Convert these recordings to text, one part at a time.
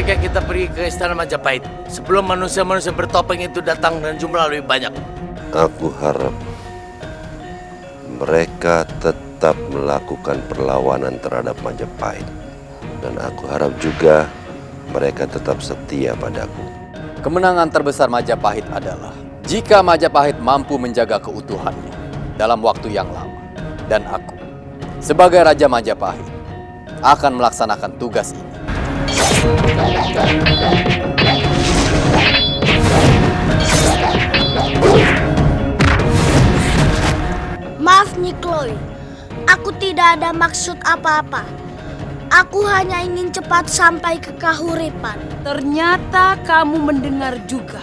sebaiknya kita pergi ke istana Majapahit sebelum manusia-manusia bertopeng itu datang dan jumlah lebih banyak. Aku harap mereka tetap melakukan perlawanan terhadap Majapahit. Dan aku harap juga mereka tetap setia padaku. Kemenangan terbesar Majapahit adalah jika Majapahit mampu menjaga keutuhannya dalam waktu yang lama. Dan aku, sebagai Raja Majapahit, akan melaksanakan tugas ini. Maaf Nikloi, aku tidak ada maksud apa-apa. Aku hanya ingin cepat sampai ke Kahuripan. Ternyata kamu mendengar juga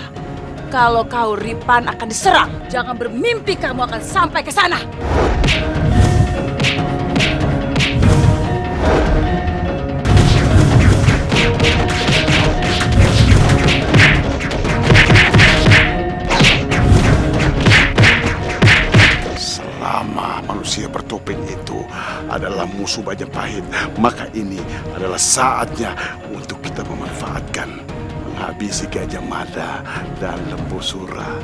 kalau Kahuripan akan diserang. Jangan bermimpi kamu akan sampai ke sana. Selama manusia bertopeng itu adalah musuh Majapahit, maka ini adalah saatnya untuk kita memanfaatkan, menghabisi Gajah Mada dan Lembu Sura.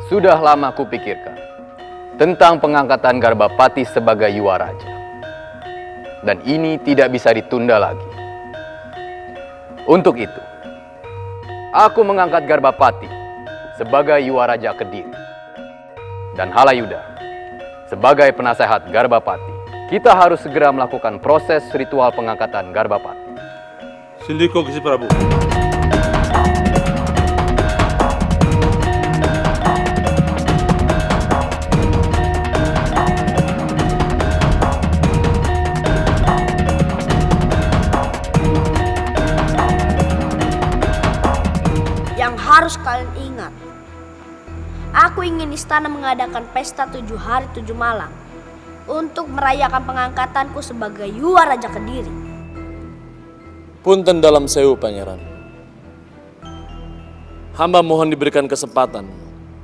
Sudah lama kupikirkan tentang pengangkatan Garbapati sebagai Yuwaraja. Dan ini tidak bisa ditunda lagi. Untuk itu, aku mengangkat Garbapati sebagai Yuwaraja Kediri. Dan Halayuda sebagai penasehat Garbapati. Kita harus segera melakukan proses ritual pengangkatan Garbapati. Sindiko Gusti Prabu. Harus kalian ingat, aku ingin istana mengadakan pesta 7 hari 7 malam untuk merayakan pengangkatanku sebagai Yuwaraja Kediri. Punten dalam sewu, Pangeran. Hamba mohon diberikan kesempatan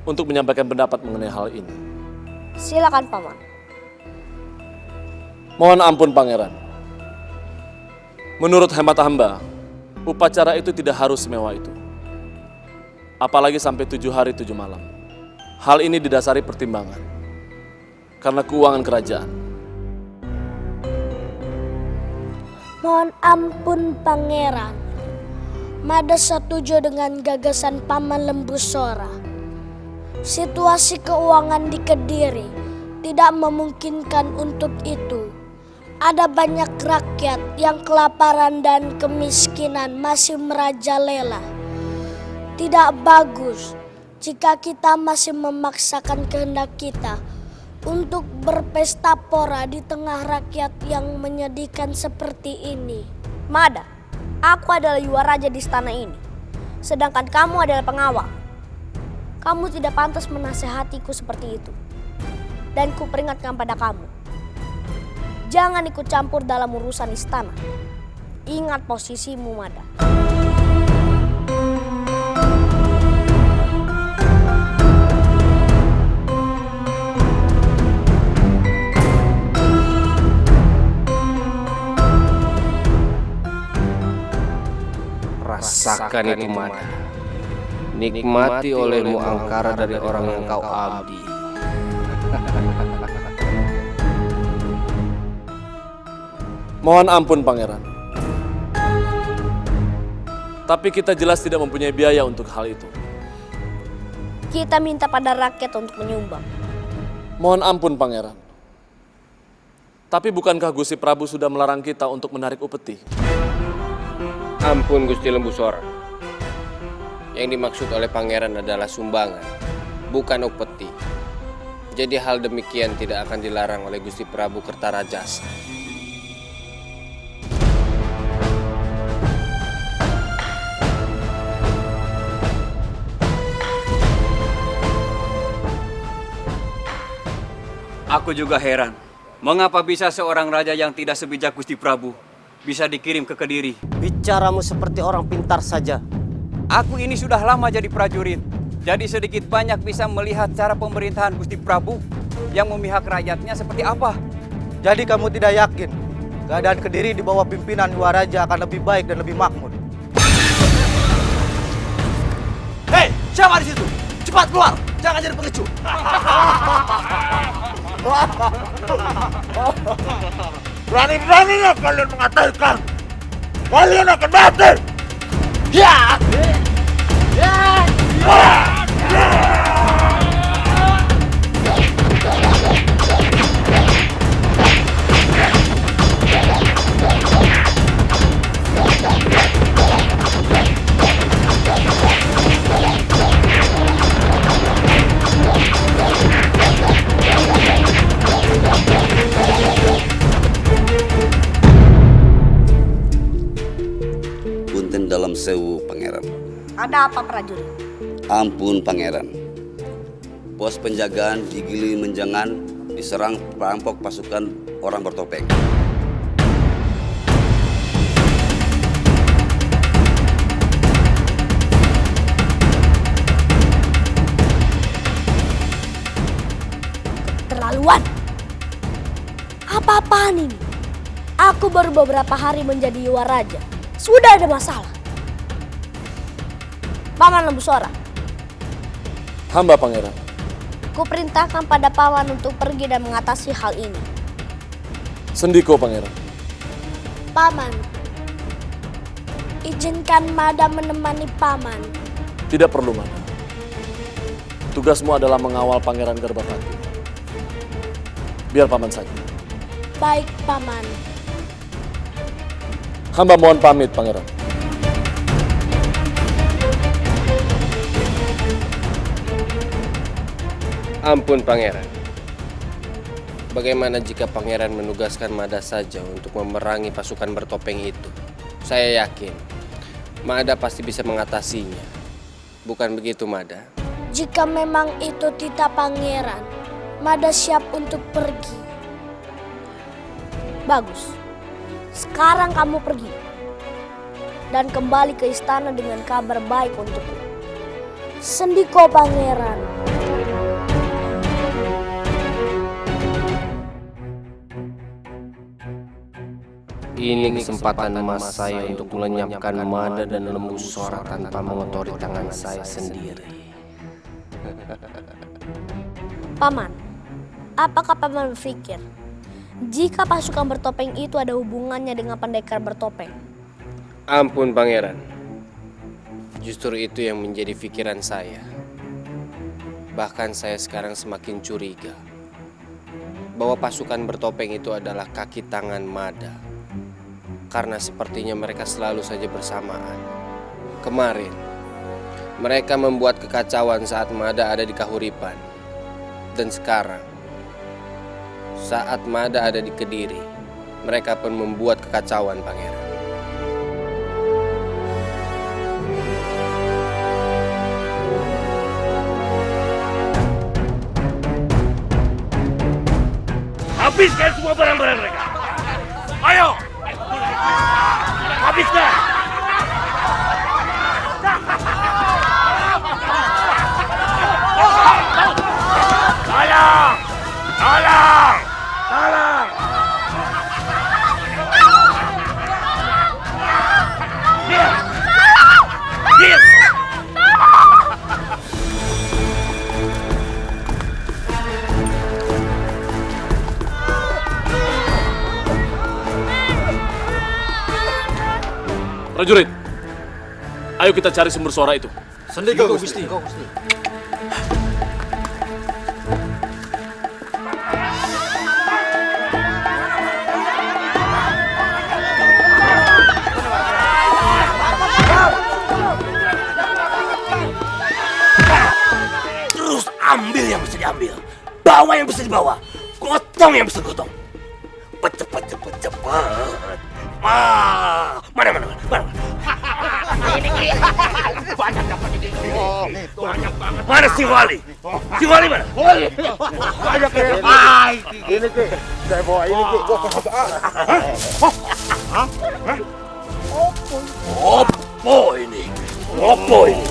untuk menyampaikan pendapat mengenai hal ini. Silakan, Paman. Mohon ampun, Pangeran. Menurut hemat hamba, upacara itu tidak harus semewah itu. Apalagi sampai 7 hari 7 malam. Hal ini didasari pertimbangan karena keuangan kerajaan. Mohon ampun Pangeran. Mada setuju dengan gagasan Paman Lembu Sora. Situasi keuangan di Kediri tidak memungkinkan untuk itu. Ada banyak rakyat yang kelaparan dan kemiskinan masih merajalela. Tidak bagus jika kita masih memaksakan kehendak kita untuk berpesta pora di tengah rakyat yang menyedihkan seperti ini. Mada, aku adalah Yuwaraja di istana ini, sedangkan kamu adalah pengawal. Kamu tidak pantas menasehatiku seperti itu. Dan kuperingatkan pada kamu, jangan ikut campur dalam urusan istana. Ingat posisimu, Mada. Rasakan itu, Mada. Nikmati olehmu angkara dari orang yang kau abdi. Mohon ampun, Pangeran. Tapi kita jelas tidak mempunyai biaya untuk hal itu. Kita minta pada rakyat untuk menyumbang. Mohon ampun, Pangeran. Tapi bukankah Gusti Prabu sudah melarang kita untuk menarik upeti? Ampun Gusti Lembu Sora. Yang dimaksud oleh pangeran adalah sumbangan, bukan upeti. Jadi hal demikian tidak akan dilarang oleh Gusti Prabu Kertarajasa. Aku juga heran, mengapa bisa seorang raja yang tidak sebijak Gusti Prabu bisa dikirim ke Kediri? Bicaramu seperti orang pintar saja. Aku ini sudah lama jadi prajurit. Jadi sedikit banyak bisa melihat cara pemerintahan Gusti Prabu yang memihak rakyatnya seperti apa. Jadi kamu tidak yakin keadaan Kediri di bawah pimpinan Yuwaraja akan lebih baik dan lebih makmur? Hei, siapa di situ? Cepat keluar, jangan jadi pengecut. Berani-beraninya kalian mengatakan kalian akan mati. Ya! Punten dalam sewu, Pangeran. Ada apa prajurit? Ampun, Pangeran. Pos penjagaan di Gili Menjangan diserang perampok pasukan orang bertopeng. Keterlaluan. Apa-apaan ini? Aku baru beberapa hari menjadi Yuwaraja. Sudah ada masalah. Paman Lembu Sora, Hamba Pangeran. kuperintahkan pada Paman untuk pergi dan mengatasi hal ini. Sendiko Pangeran. Paman, izinkan Mada menemani Paman. Tidak perlu, Mada. Tugasmu adalah mengawal Pangeran Garbapati. Biar Paman saja. Baik, Paman. Hamba mohon pamit, Pangeran. Ampun Pangeran. Bagaimana jika Pangeran menugaskan Mada saja untuk memerangi pasukan bertopeng itu? Saya yakin Mada pasti bisa mengatasinya. Bukan begitu, Mada? Jika memang itu titah Pangeran, Mada siap untuk pergi. Bagus. Sekarang kamu pergi. Dan kembali ke istana dengan kabar baik untukku. Sendiko Pangeran. Ini kesempatan emas saya untuk melenyapkan Mada dan Lembu Sora tanpa mengotori tangan saya sendiri. Paman, apakah Paman berpikir jika pasukan bertopeng itu ada hubungannya dengan pendekar bertopeng? Ampun Pangeran. Justru itu yang menjadi pikiran saya. Bahkan saya sekarang semakin curiga bahwa pasukan bertopeng itu adalah kaki tangan Mada. Karena sepertinya mereka selalu saja bersamaan. Kemarin, mereka membuat kekacauan saat Mada ada di Kahuripan. Dan sekarang, saat Mada ada di Kediri, mereka pun membuat kekacauan, Pangeran. Habiskan semua barang-barang mereka. Ayo! Habiskan! Tolong! Tolong! Tolong! Diam! Diam! Prajurit, ayo kita cari sumber suara itu. Sendiko Gusti. Terus ambil yang bisa diambil, bawa yang bisa dibawa, gotong yang bisa gotong. Cepat. Mana. Ini banyak dapat ini. Banyak banget. Mana si Wali? Si Wali mana? Banyak ya. Ini ke. Saya bawa ini ke. Opo ini. Apa ini?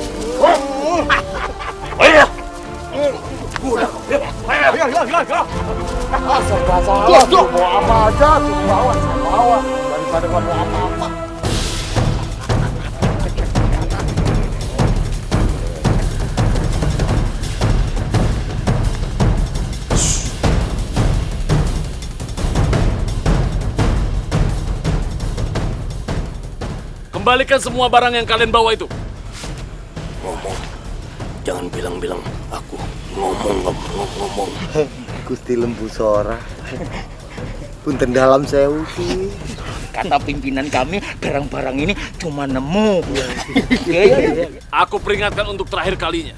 Ayo. Serba salah, mau apa aja, bawa, daripada nggak mau apa-apa. Kembalikan semua barang yang kalian bawa itu. Ngomong. Jangan bilang-bilang aku ngomong. Gusti Lembu Sora. Punten dalam sewu ki. Kata pimpinan kami, barang-barang ini cuma nemu. Aku peringatkan untuk terakhir kalinya.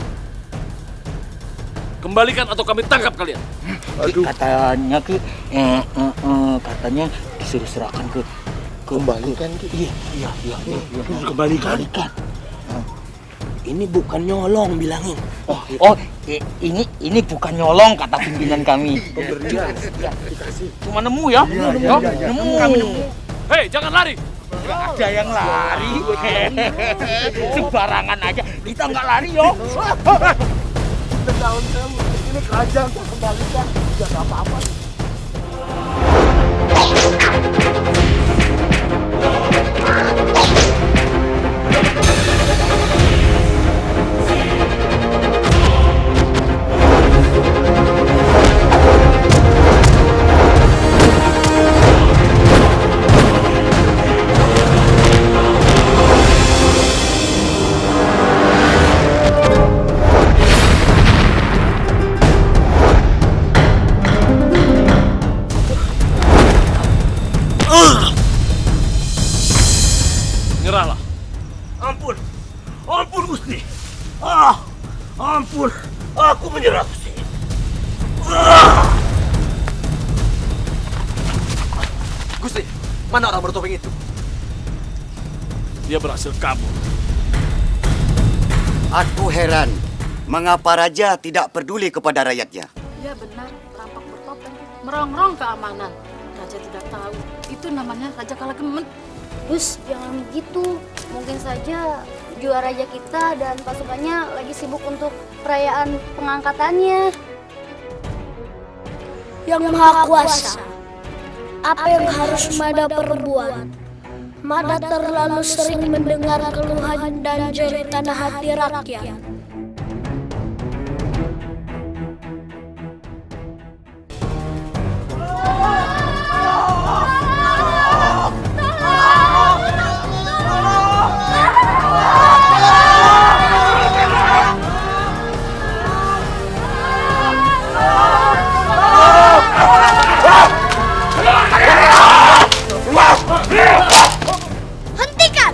Kembalikan atau kami tangkap kalian. Aduh. Katanya ki, katanya disuruh serahkan ke Kembalikan ki. Iya. Kembalikan. Ini bukan nyolong bilangin. Ini bukan nyolong kata pimpinan kami. Pemberian. Ya, dikasih. Cuma nemu ya. Nemu. Kami nemu. Hei, jangan lari. Nggak ada yang lari. Sembarangan aja. Kita nggak lari yo. Daun sewu. Ini kerajaan saya kembalikan. Tidak apa-apa. Nyerahlah. Ampun Gusti. Ampun. Aku menyerah Gusti. Gusti, mana orang bertopeng itu? Dia berhasil kabur. Aku heran, mengapa raja tidak peduli kepada rakyatnya? Ya benar, perampok bertopeng merongrong keamanan. Raja tidak tahu. Itu namanya Raja Kalagemen. Gus, jangan begitu. Mungkin saja juara raja kita dan pasukannya lagi sibuk untuk perayaan pengangkatannya. Yang Maha Kuasa, apa yang harus Mada perbuat? Mada terlalu sering mendengar keluhan dan jeritan hati rakyat. Hentikan!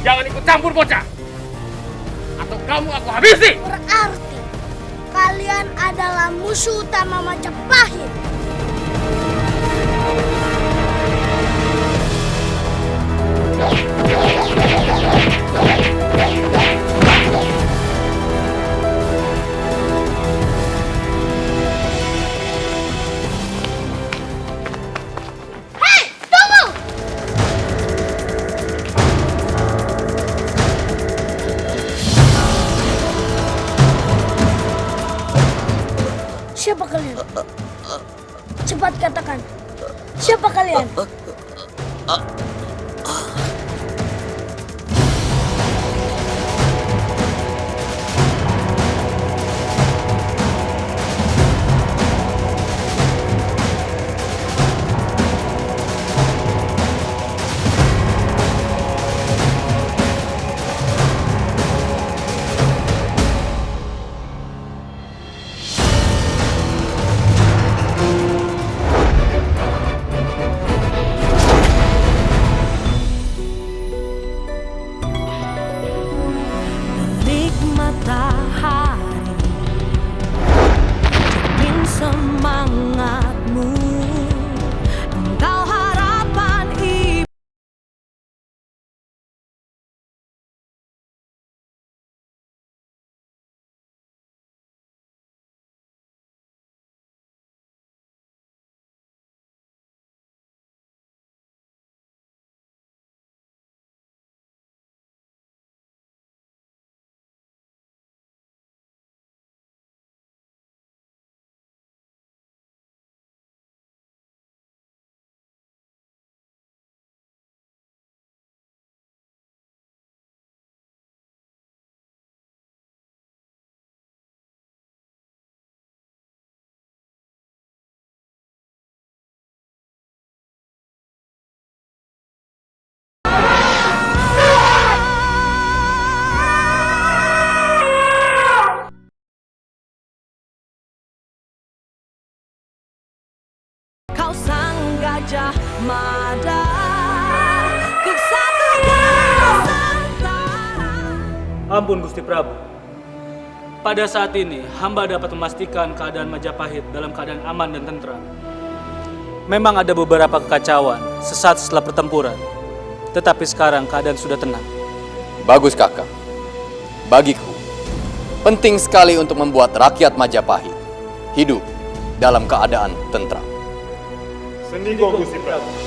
Jangan ikut campur bocah. Atau kamu aku habisi. Berarti kalian adalah musuh utama Majapahit. Siapa kalian? Cepat katakan. Siapa kalian? Ampun Gusti Prabu. Pada saat ini, hamba dapat memastikan keadaan Majapahit dalam keadaan aman dan tentram. Memang ada beberapa kekacauan sesaat setelah pertempuran, tetapi sekarang keadaan sudah tenang. Bagus kakak. Bagiku, penting sekali untuk membuat rakyat Majapahit hidup dalam keadaan tentram. Sendiko Gusti Prabu.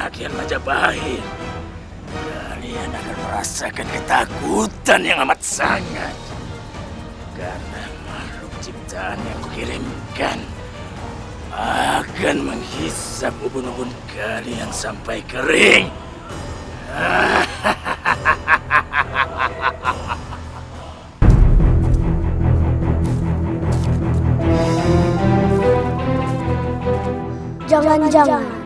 Rakyat Majapahit, kalian akan merasakan ketakutan yang amat sangat karena makhluk ciptaan yang kukirimkan akan menghisap ubun-ubun kalian sampai kering. Jangan-jangan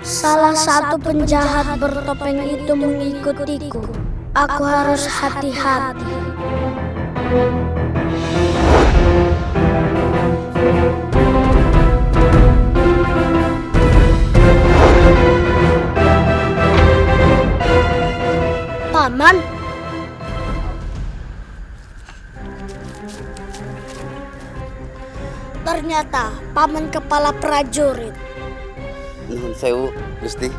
salah satu penjahat bertopeng itu mengikutiku. Aku harus hati-hati. Paman, ternyata paman kepala prajurit. Nuhun sewu, Gusti.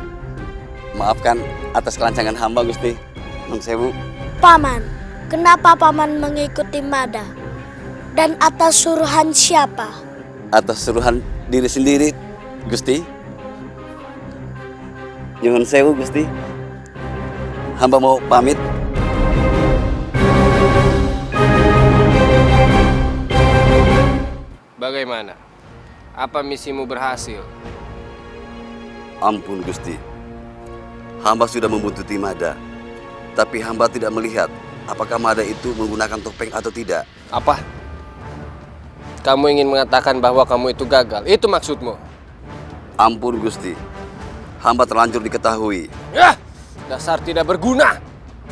Maafkan atas kelancangan hamba, Gusti. Nuhun sewu. Paman, kenapa paman mengikuti Mada? Dan atas suruhan siapa? Atas suruhan diri sendiri, Gusti. Nuhun sewu, Gusti. Hamba mau pamit. Bagaimana? Apa misimu berhasil? Ampun, Gusti. Hamba sudah membuntuti Mada. Tapi hamba tidak melihat apakah Mada itu menggunakan topeng atau tidak. Apa? Kamu ingin mengatakan bahwa kamu itu gagal? Itu maksudmu? Ampun, Gusti. Hamba terlanjur diketahui. Ya, dasar tidak berguna.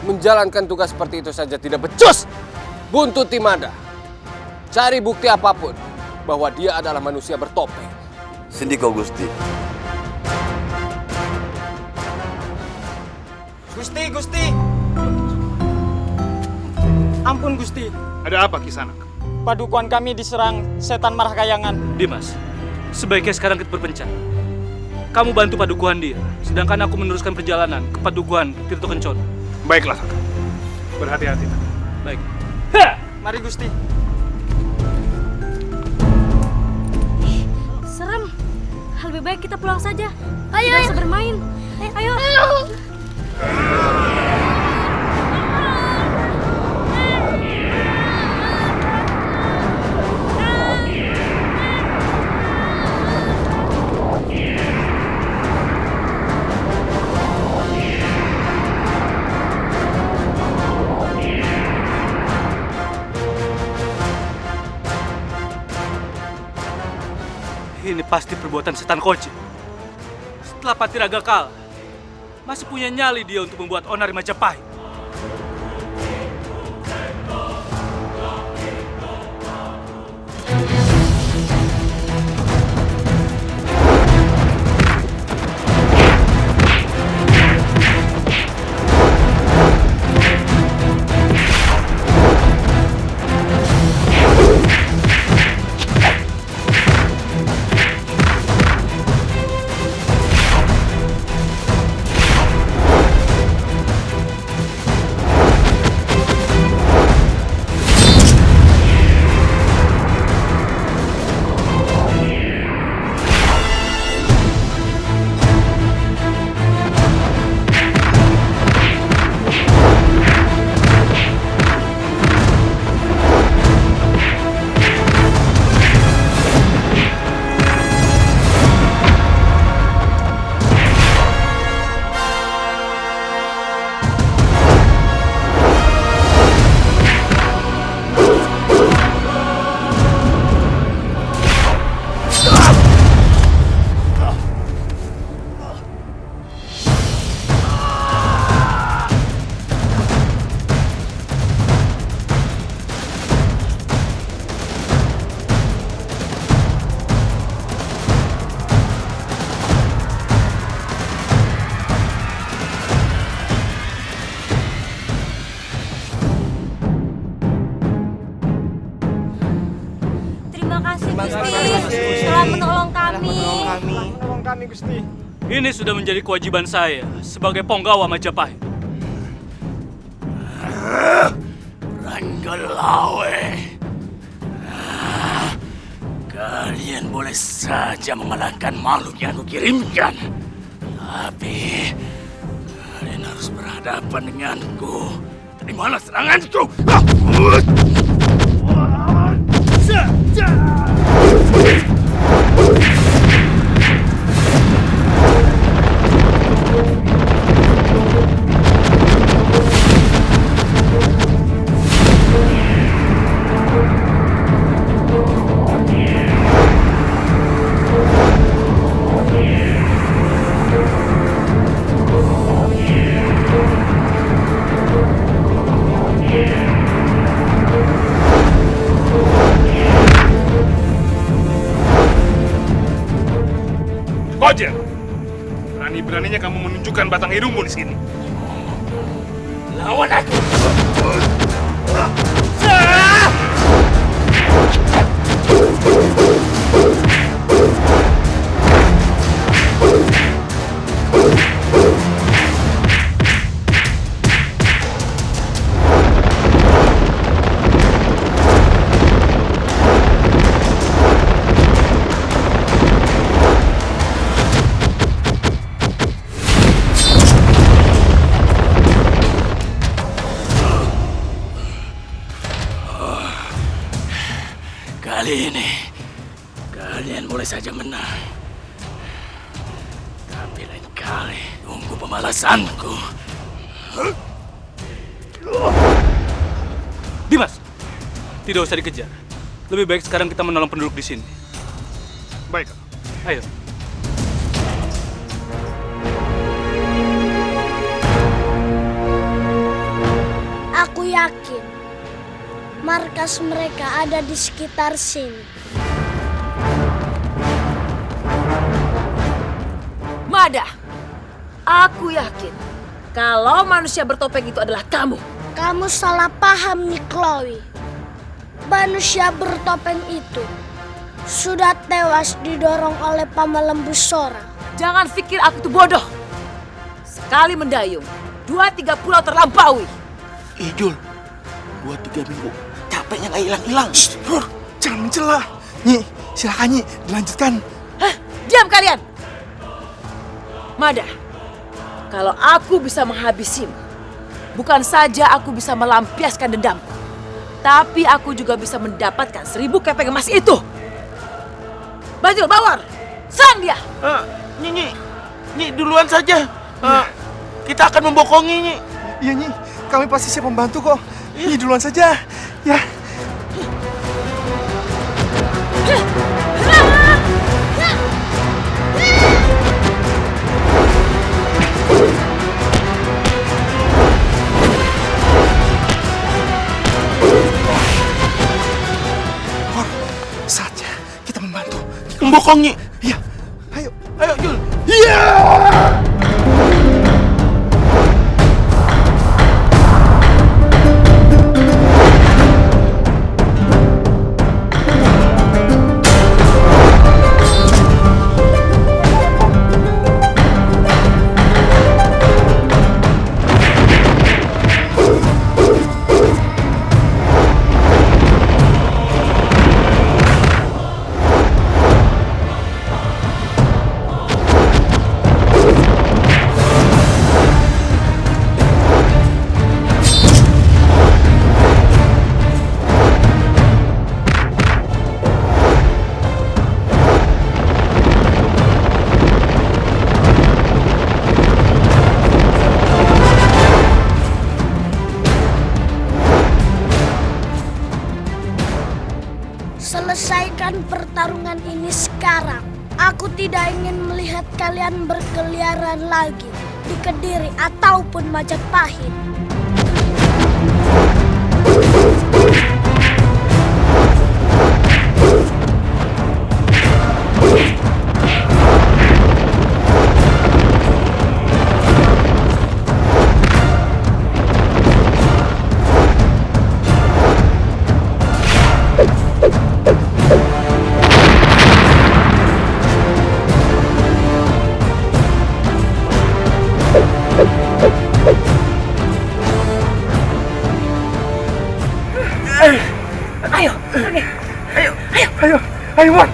Menjalankan tugas seperti itu saja tidak becus. Buntuti Mada. Cari bukti apapun bahwa dia adalah manusia bertopeng. Sendiko, Gusti. Gusti. Ampun Gusti. Ada apa Kisanak? Padukuhan kami diserang setan marah kayangan. Dimas, sebaiknya sekarang kita berpencar. Kamu bantu padukuhan dia, sedangkan aku meneruskan perjalanan ke padukuhan Tirto Kencana. Baiklah, kakak. Berhati-hati. Baik. Mari Gusti. Serem. Lebih baik kita pulang saja. Ayo, ayo. Bermain. Ayo. Ini pasti perbuatan setan Koji. Setelah Patiraga kalah, masih punya nyali dia untuk membuat onar di Majapahit. kasih Gusti. Telah menolong kami. Menolong kami, Gusti. Ini sudah menjadi kewajiban saya sebagai penggawa Majapahit. Ranggalawe. Kalian boleh saja mengalahkan makhluk yang aku kirimkan. Tapi kalian harus berhadapan denganku. Terimalah seranganku. Koja, berani-beraninya kamu menunjukkan batang hidungmu di sini. Lawan aku. Kali ini, kalian boleh saja menang. Tapi lain kali, tunggu pembalasanku. Dimas, tidak usah dikejar. Lebih baik sekarang kita menolong penduduk di sini. Baik. Ayo. Aku yakin markas mereka ada di sekitar sini. Mada, aku yakin kalau manusia bertopeng itu adalah kamu. Kamu salah paham, Nyi Chloe. Manusia bertopeng itu sudah tewas didorong oleh Pamalem Busora. Jangan pikir aku tuh bodoh. Sekali mendayung, 2-3 pulau terlampaui. Jul, 2-3 minggu. Capeknya nggak hilang-hilang. Bro, jangan mencela. Nyi, silakan Nyi, dilanjutkan. Hah? Diam kalian. Mada, kalau aku bisa menghabisimu, bukan saja aku bisa melampiaskan dendamku, tapi aku juga bisa mendapatkan 1000 keping emas itu. Bajul, Bawor, serang dia. Nyi, duluan saja. Kita akan membokongi, Nyi. Iya, Nyi. Kami pasti siap membantu kok. Nyi, duluan saja. Ya. Saatnya kita membantu. Membokongi. Iya. Ayo, Jul. Iya. Selesaikan pertarungan ini sekarang. Aku tidak ingin melihat kalian berkeliaran lagi di Kediri ataupun Majapahit. Ayo, ayo, ayo, ayo, ayo, Mon.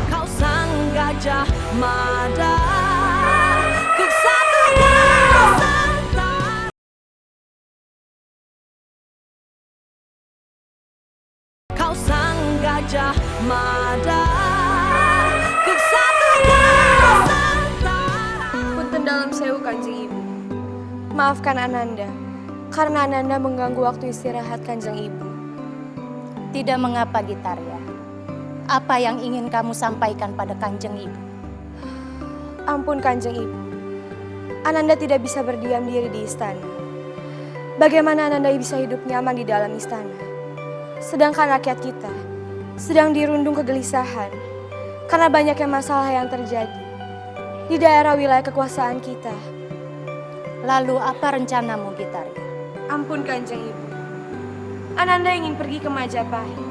Kau sang gajah mada, ku satu Nusantara. Kau sang gajah mada, ku satu Nusantara. Punten dalam sewu Kanjeng Ibu. Maafkan Ananda, karena Ananda mengganggu waktu istirahat Kanjeng Ibu. Tidak mengapa, Gitarya. Apa yang ingin kamu sampaikan pada Kanjeng Ibu? Ampun Kanjeng Ibu, Ananda tidak bisa berdiam diri di istana. Bagaimana Ananda bisa hidup nyaman di dalam istana? Sedangkan rakyat kita sedang dirundung kegelisahan karena banyaknya masalah yang terjadi di daerah wilayah kekuasaan kita. Lalu apa rencanamu, Gitarya? Ampun Kanjeng Ibu, Ananda ingin pergi ke Majapahit.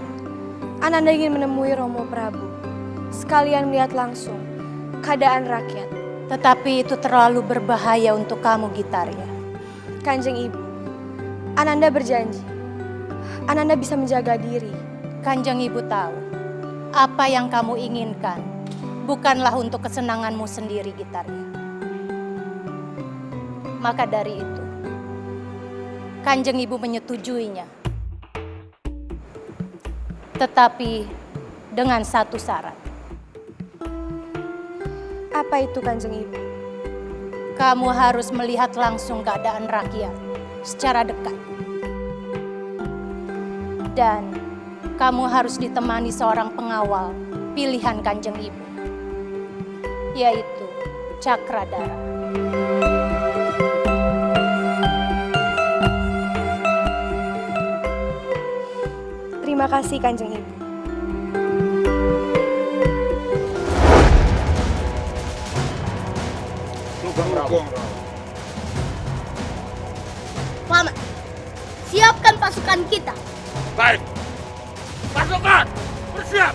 Ananda ingin menemui Romo Prabu, sekalian melihat langsung keadaan rakyat. Tetapi itu terlalu berbahaya untuk kamu, Gitarya. Kanjeng Ibu, Ananda berjanji, Ananda bisa menjaga diri. Kanjeng Ibu tahu, apa yang kamu inginkan bukanlah untuk kesenanganmu sendiri, Gitarya. Maka dari itu, Kanjeng Ibu menyetujuinya. Tetapi dengan satu syarat. Apa itu Kanjeng Ibu? Kamu harus melihat langsung keadaan rakyat secara dekat. Dan kamu harus ditemani seorang pengawal pilihan Kanjeng Ibu, yaitu Cakradara. Terima kasih Kanjeng Ibu. Paman, siapkan pasukan kita. Baik. Pasukan, bersiap.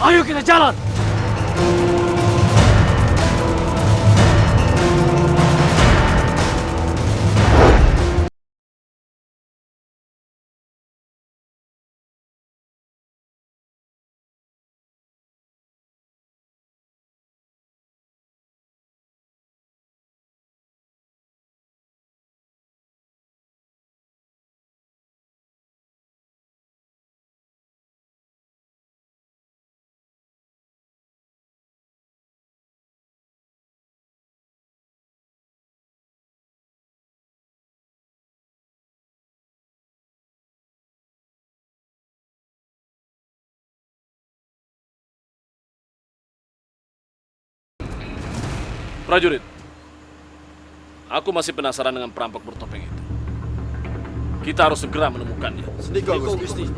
Ayo kita jalan. Prajurit, aku masih penasaran dengan perampok bertopeng itu. Kita harus segera menemukannya. Sendika, Gusti.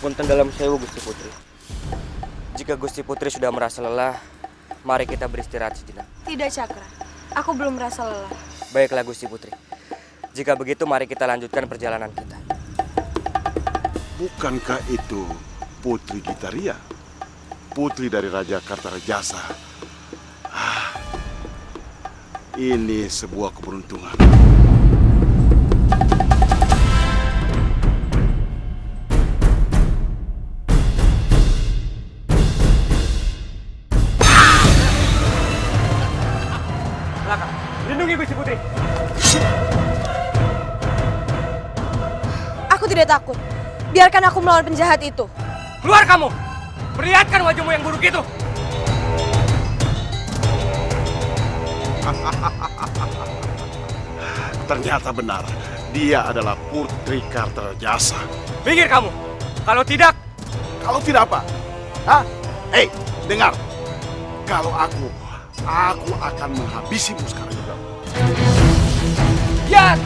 Punten dalam sewu Gusti Putri. Jika Gusti Putri sudah merasa lelah, mari kita beristirahat sejenak. Tidak Cakra, aku belum merasa lelah. Baiklah Gusti Putri. Jika begitu mari kita lanjutkan perjalanan kita. Bukankah itu Putri Gitarya? Putri dari Raja Kartarajasa. Ini sebuah keberuntungan. Lindungi Gusti Putri. tidak takut. Biarkan aku melawan penjahat itu. Keluar kamu! Perlihatkan wajahmu yang buruk itu! Ternyata benar, dia adalah Putri Kartajasa. Minggir kamu! Kalau tidak... Kalau tidak apa? Hah? Hei, dengar. Kalau aku akan menghabisimu sekarang juga. Ya!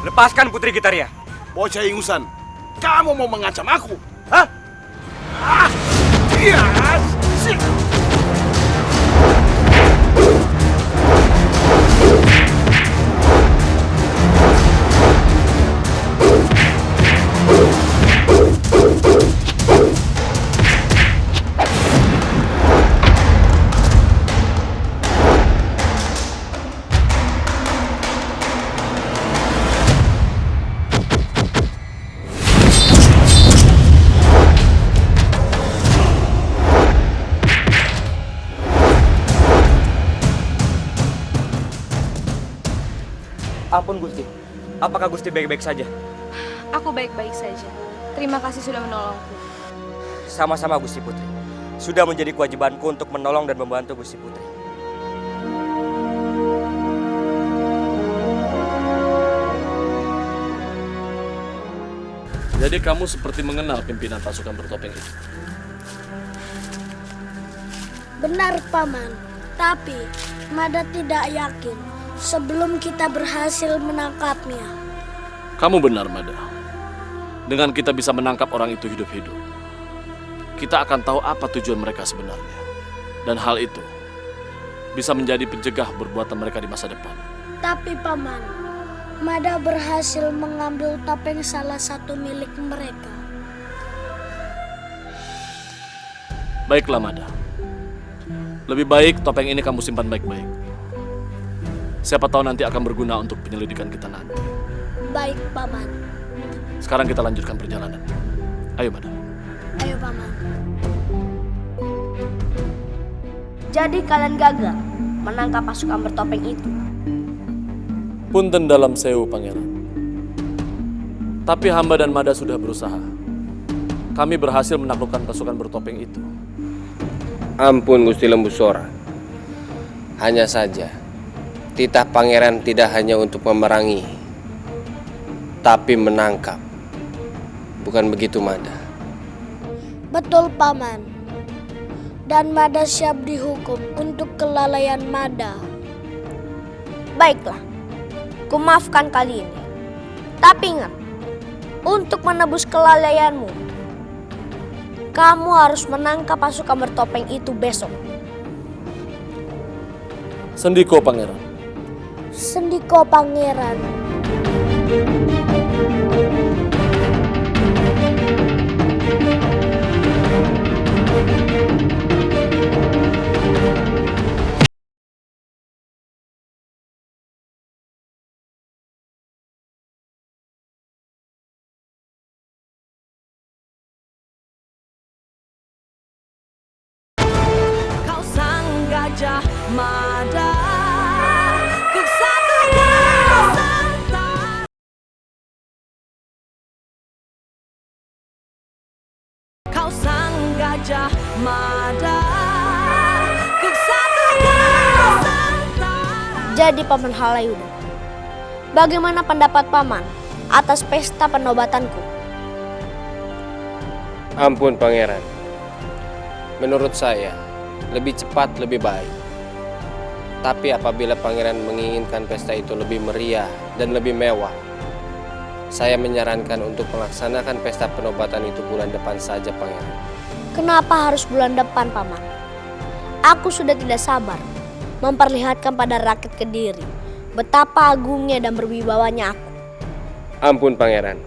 Lepaskan Putri Gitaria. Bocah ingusan, kamu mau mengancam aku? Hah? Ah! Iya! Sik! Ampun Gusti, apakah Gusti baik-baik saja? Aku baik-baik saja. Terima kasih sudah menolongku. Sama-sama Gusti Putri. Sudah menjadi kewajibanku untuk menolong dan membantu Gusti Putri. Jadi kamu seperti mengenal pimpinan pasukan bertopeng itu? Benar, Paman. Tapi Mada tidak yakin sebelum kita berhasil menangkapnya. Kamu benar, Mada. Dengan kita bisa menangkap orang itu hidup-hidup, kita akan tahu apa tujuan mereka sebenarnya. Dan hal itu bisa menjadi pencegah perbuatan mereka di masa depan. Tapi Paman, Mada berhasil mengambil topeng salah satu milik mereka. Baiklah, Mada. Lebih baik topeng ini kamu simpan baik-baik. Siapa tahu nanti akan berguna untuk penyelidikan kita nanti. Baik, Paman. Sekarang kita lanjutkan perjalanan. Ayo, Mada. Ayo, Paman. Jadi kalian gagal menangkap pasukan bertopeng itu. Punten dalam sewu, Pangeran. Tapi hamba dan Mada sudah berusaha. Kami berhasil menaklukkan pasukan bertopeng itu. Ampun Gusti Lembusora. Hanya saja titah pangeran tidak hanya untuk memerangi, tapi menangkap. Bukan begitu, Mada? Betul, Paman. Dan Mada siap dihukum untuk kelalaian Mada. Baiklah, ku maafkan kali ini. Tapi ingat, untuk menebus kelalaianmu, kamu harus menangkap pasukan bertopeng itu besok. Sendiko, Pangeran. Sendiko, Pangeran. Kau sang gajah Mada. Kau sang gajah Mada. Jadi Paman Halayuda, bagaimana pendapat Paman atas pesta penobatanku? Ampun, Pangeran. Menurut saya, lebih cepat lebih baik. Tapi apabila Pangeran menginginkan pesta itu lebih meriah dan lebih mewah, saya menyarankan untuk melaksanakan pesta penobatan itu bulan depan saja, Pangeran. Kenapa harus bulan depan, Paman? Aku sudah tidak sabar memperlihatkan pada rakyat Kediri betapa agungnya dan berwibawanya aku. Ampun, Pangeran.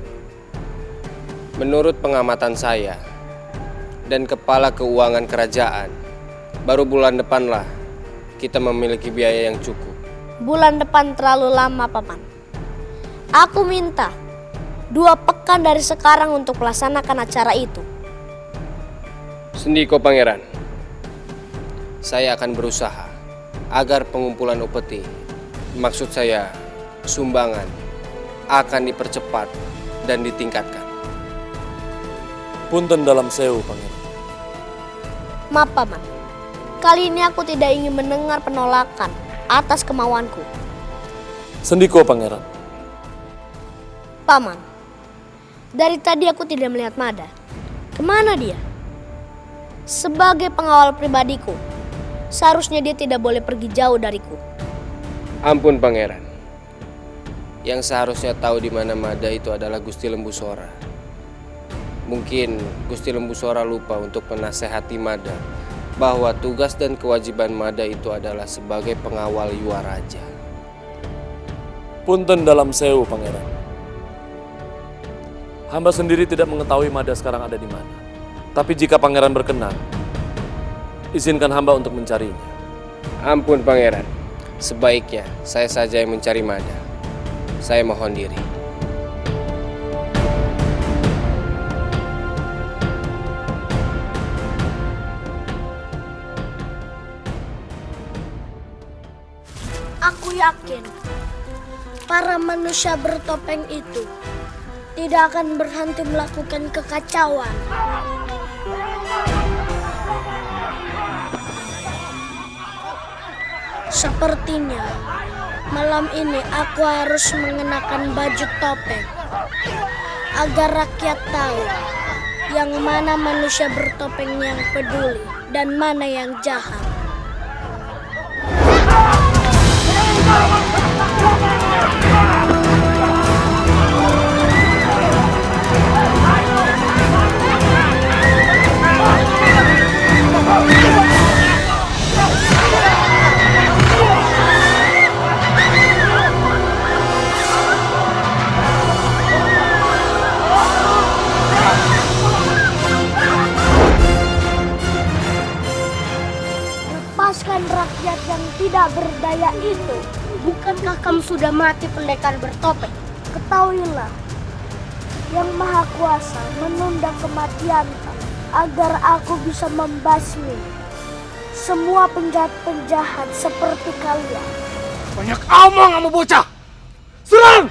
Menurut pengamatan saya dan kepala keuangan kerajaan, baru bulan depanlah kita memiliki biaya yang cukup. Bulan depan terlalu lama, Paman. Aku minta 2 pekan dari sekarang untuk melaksanakan acara itu. Sendiko Pangeran, saya akan berusaha agar pengumpulan upeti, maksud saya sumbangan, akan dipercepat dan ditingkatkan. Punten dalam sewu, Pangeran. Maaf, Paman. Kali ini aku tidak ingin mendengar penolakan atas kemauanku. Sendiko, Pangeran. Paman, dari tadi aku tidak melihat Mada. Kemana dia? Sebagai pengawal pribadiku, seharusnya dia tidak boleh pergi jauh dariku. Ampun, Pangeran. Yang seharusnya tahu di mana Mada itu adalah Gusti Lembu Sora. Mungkin Gusti Lembu Sora lupa untuk menasehati Mada bahwa tugas dan kewajiban Mada itu adalah sebagai pengawal Yuaraja. Punten dalam sewu, Pangeran. Hamba sendiri tidak mengetahui Mada sekarang ada di mana. Tapi jika Pangeran berkenan, izinkan hamba untuk mencarinya. Ampun, Pangeran. Sebaiknya saya saja yang mencari Mada. Saya mohon diri. Aku yakin para manusia bertopeng itu tidak akan berhenti melakukan kekacauan. Sepertinya malam ini aku harus mengenakan baju topeng agar rakyat tahu yang mana manusia bertopeng yang peduli dan mana yang jahat. Lepaskan rakyat yang tidak berdaya itu. Bukankah kamu sudah mati, pendekar bertopeng? Ketahuilah, Yang Maha Kuasa menunda kematian agar aku bisa membasmi semua penjahat-penjahat seperti kalian. Banyak omong kamu bocah! Serang!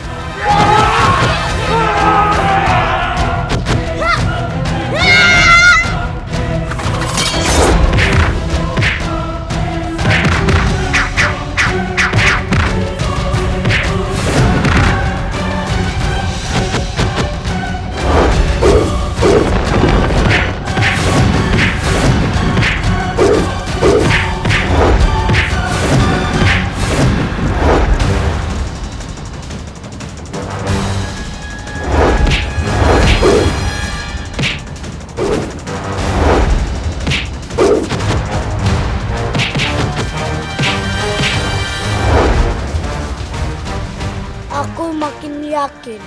Aku makin yakin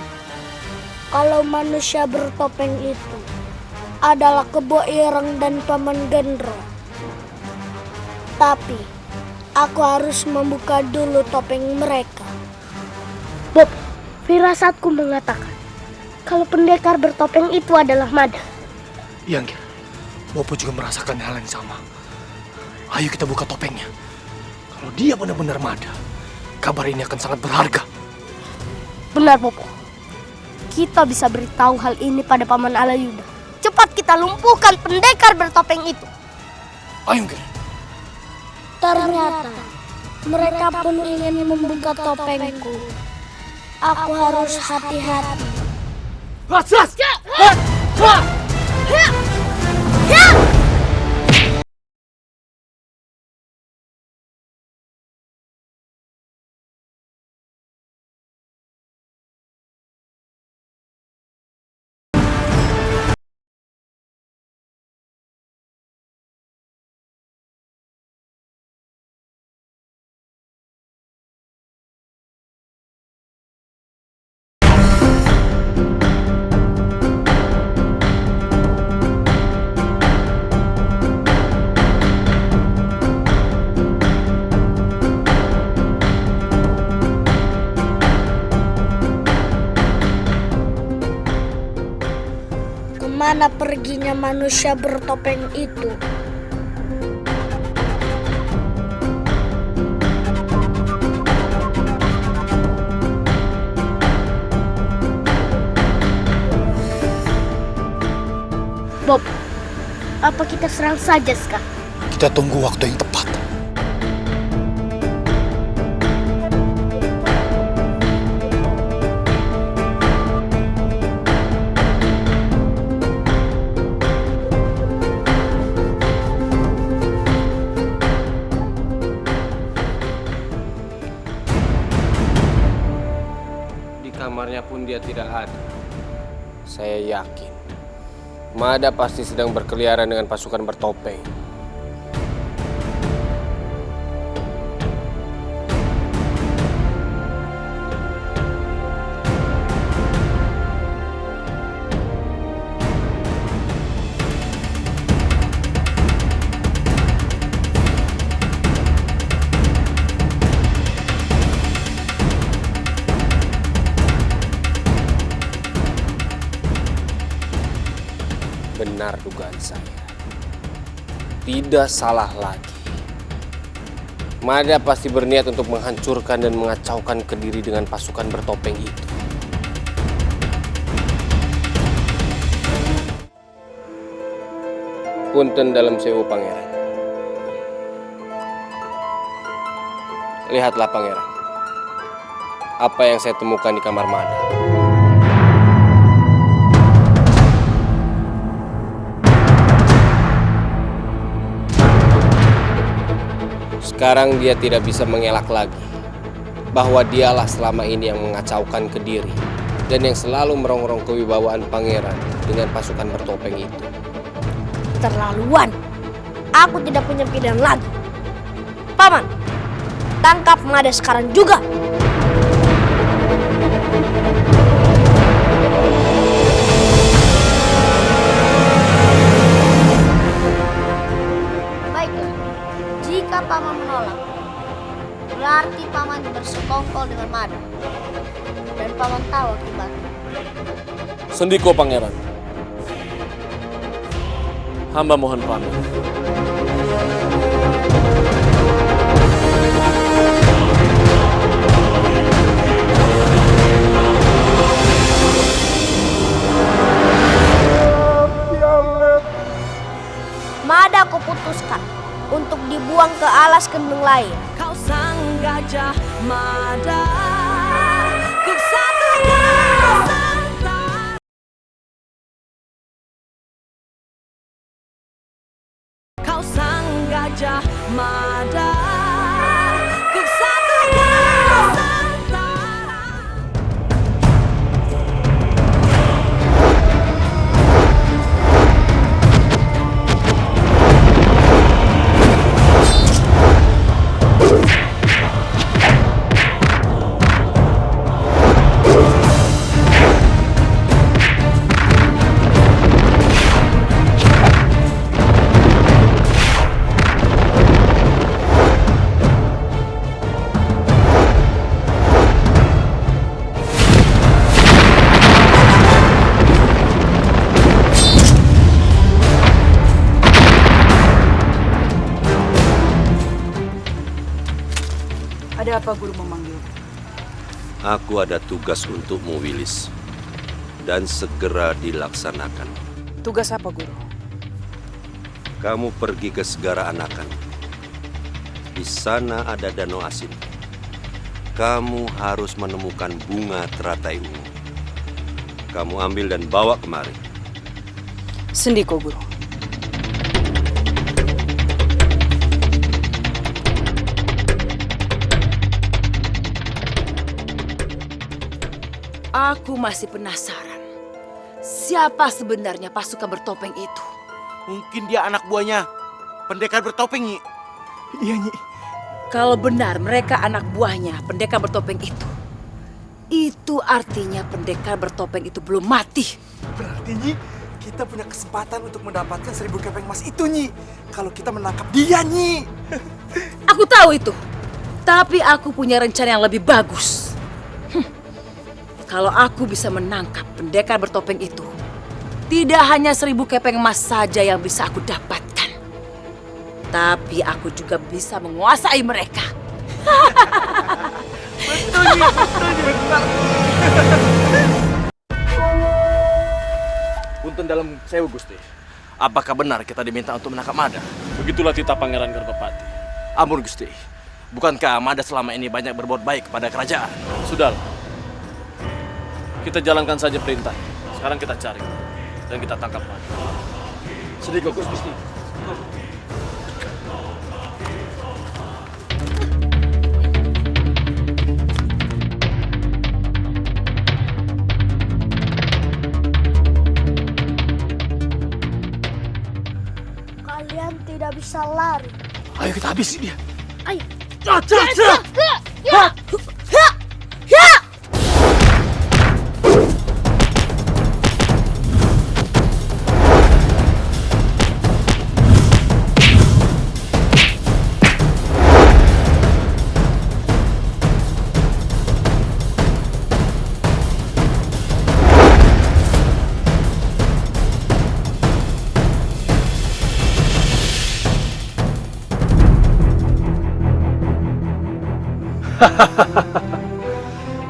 kalau manusia bertopeng itu adalah Kebo Ireng dan Paman Gendro. Tapi aku harus membuka dulu topeng mereka. Bob, firasatku mengatakan kalau pendekar bertopeng itu adalah Mada. Iya, Ngir. Bopo juga merasakan hal yang sama. Ayo kita buka topengnya. Kalau dia benar-benar Mada, kabar ini akan sangat berharga. Benar, Bopo. Kita bisa beritahu hal ini pada Paman Alayuda. Cepat kita lumpuhkan pendekar bertopeng itu. Ayo, Ngir. Ternyata mereka pun ingin membuka topengku. Aku harus hati-hati. Ras! kemana perginya manusia bertopeng itu? Bob, apa kita serang saja sekarang? Kita tunggu waktu yang tepat. Di kamarnya pun dia tidak ada. Saya yakin Mada pasti sedang berkeliaran dengan pasukan bertopeng. Benar dugaan saya. Tidak salah lagi. Mada pasti berniat untuk menghancurkan dan mengacaukan Kediri dengan pasukan bertopeng itu. Punten dalam sewu pangeran. Lihatlah pangeran. Apa yang saya temukan di kamar Mada. Sekarang dia tidak bisa mengelak lagi bahwa dialah selama ini yang mengacaukan Kediri dan yang selalu merongrong kewibawaan pangeran dengan pasukan bertopeng itu. Terlaluan. Aku tidak punya pilihan lagi. Paman, tangkap Mada sekarang juga. Jika paman menolak, berarti paman bersekongkol dengan Mada. Dan paman tahu akibatnya. Sendiko pangeran. Hamba mohon pamit. Mada aku putuskan untuk dibuang ke alas kendung lain. Kau sang gajah Mada, kau sang gajah Mada, Ada apa guru memanggil? Aku ada tugas untukmu, Wilis. Dan segera dilaksanakan. Tugas apa guru? Kamu pergi ke Segara Anakan. Di sana ada danau asin. Kamu harus menemukan bunga teratai ungu. Kamu ambil dan bawa kemari. Sendiko guru. Aku masih penasaran. Siapa sebenarnya pasukan bertopeng itu? Mungkin dia anak buahnya pendekar bertopeng, Nyi. Iya, Nyi. Kalau benar mereka anak buahnya pendekar bertopeng itu artinya pendekar bertopeng itu belum mati. Berarti, Nyi, kita punya kesempatan untuk mendapatkan 1000 kepeng emas itu, Nyi. Kalau kita menangkap dia, Nyi. Aku tahu itu. Tapi aku punya rencana yang lebih bagus. Kalau aku bisa menangkap pendekar bertopeng itu, Tidak hanya 1000 keping emas saja yang bisa aku dapatkan. Tapi aku juga bisa menguasai mereka. Punten dalam sewu, Gusti. Apakah benar kita diminta untuk menangkap Mada? Begitulah titah Pangeran Garbapati. Ampun, Gusti. Bukankah Mada selama ini banyak berbuat baik kepada kerajaan? Sudahlah. Kita jalankan saja perintah. Sekarang kita cari dan kita tangkap Mada. Sedih, Gusti. Kalian tidak bisa lari. Ayo kita habisi dia. Ayo.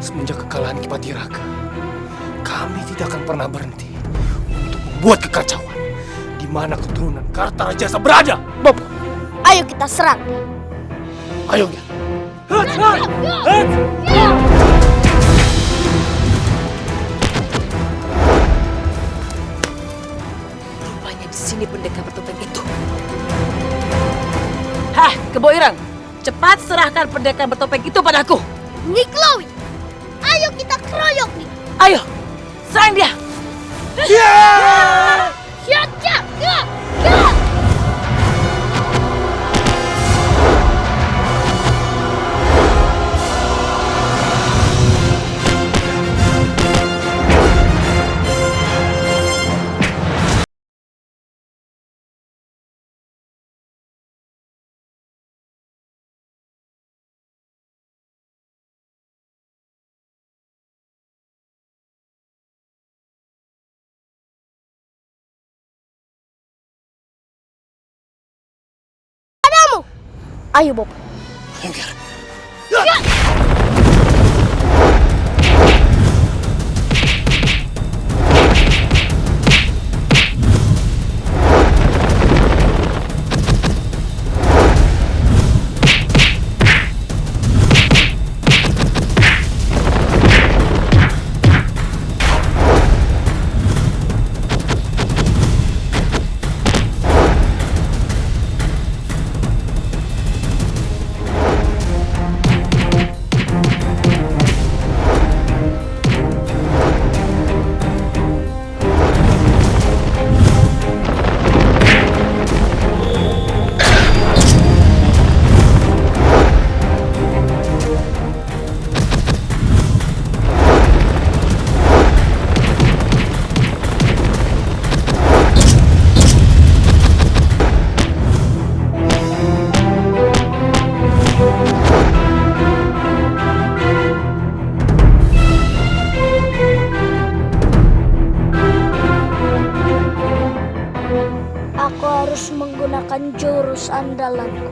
Semenjak kekalahan Kipati Raga, kami tidak akan pernah berhenti untuk membuat kekacauan di mana keturunan Kartarajasa berada. Bopo, ayo kita serang. Ayo, Rupanya di sini pendekar bertopeng itu. Hah, Kebo Ireng, cepat serahkan pendekar bertopeng itu padaku. Nyai Chloe, ayo kita keroyok nih. Ayo, serang dia. Ayo, Bopo. Aku harus menggunakan jurus andalanku.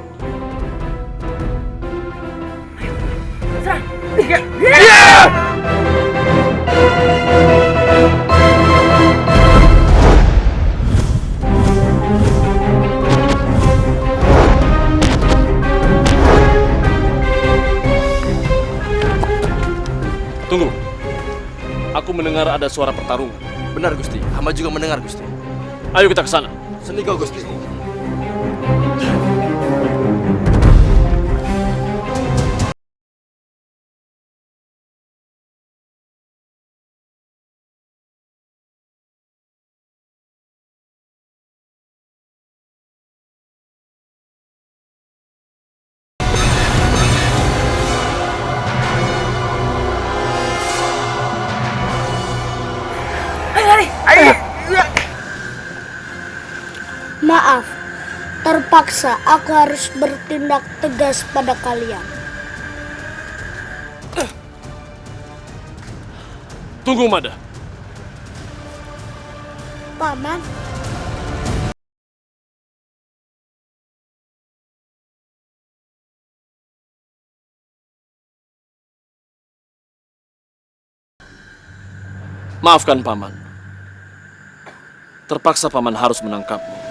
Tunggu. Aku mendengar ada suara pertarungan. Benar, Gusti. Hamba juga mendengar, Gusti. Ayo kita ke sana. Sendika, Gusti. Maaf, terpaksa aku harus bertindak tegas pada kalian. Tunggu, Mada. Paman. Maafkan Paman. Terpaksa Paman harus menangkapmu.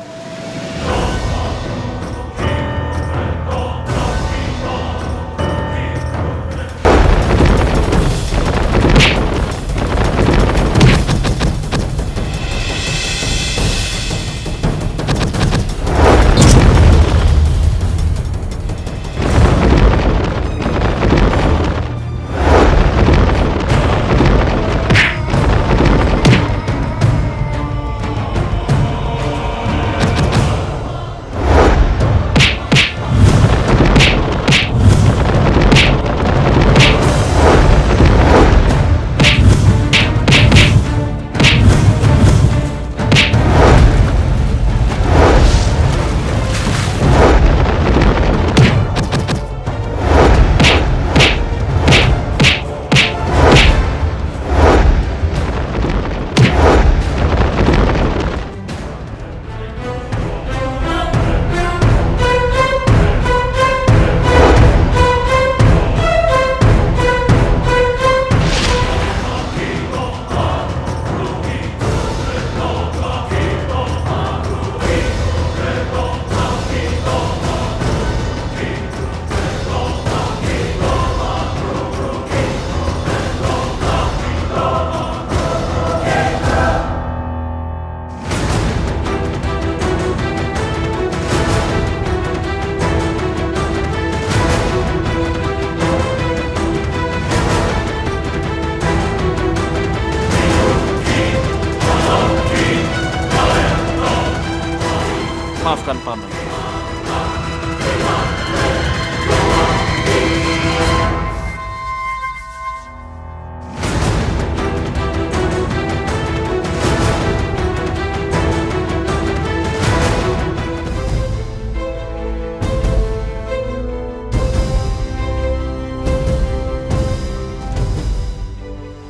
Maafkan Paman.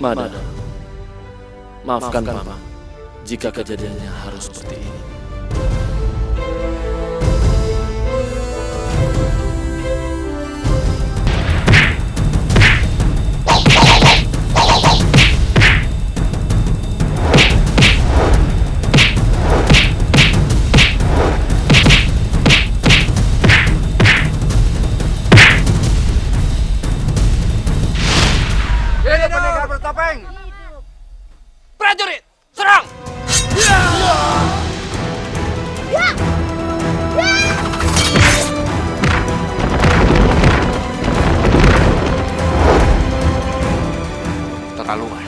Mada, maafkan Paman jika kejadiannya harus seperti ini. Prajurit, serang! Terlaluan.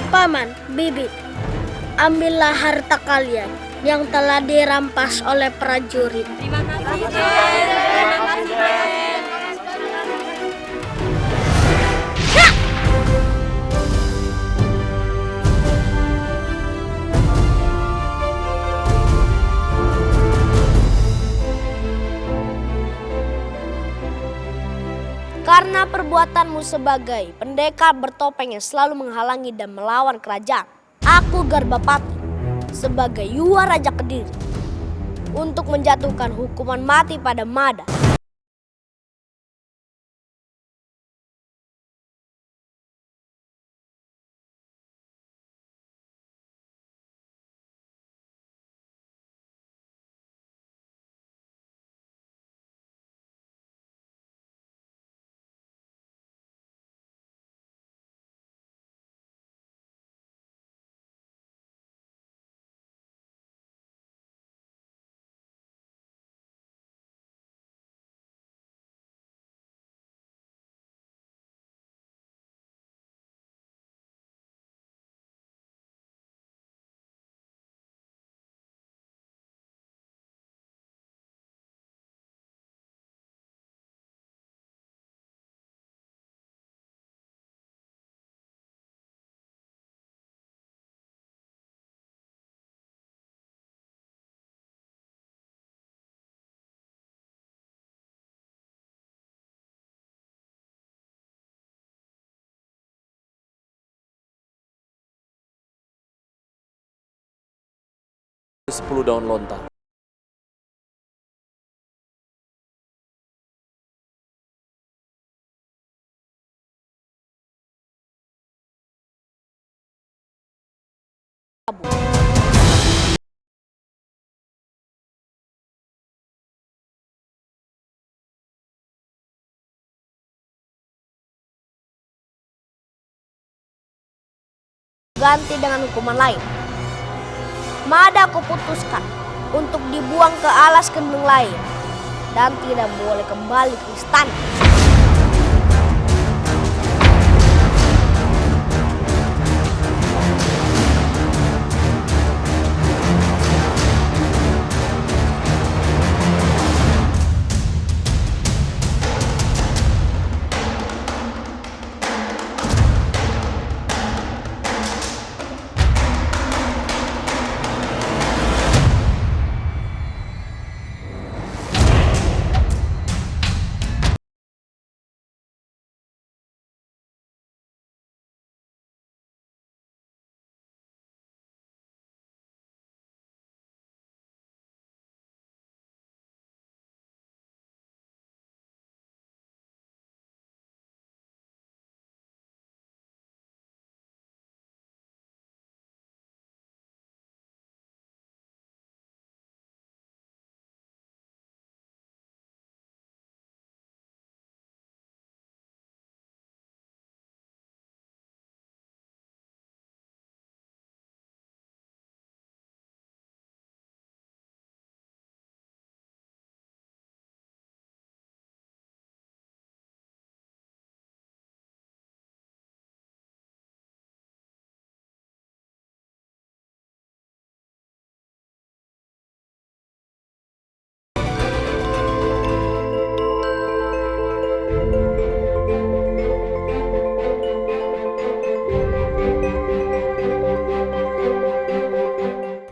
Paman, Bibi, ambillah harta kalian yang telah dirampas oleh prajurit. Terima kasih. Karena perbuatanmu sebagai pendekar bertopeng yang selalu menghalangi dan melawan kerajaan, aku Garbapati sebagai Yuwa Raja Kediri untuk menjatuhkan hukuman mati pada Mada 10 daun lontar. Ganti dengan hukuman lain. Mada aku putuskan untuk dibuang ke alas kendeng lain dan tidak boleh kembali ke istana.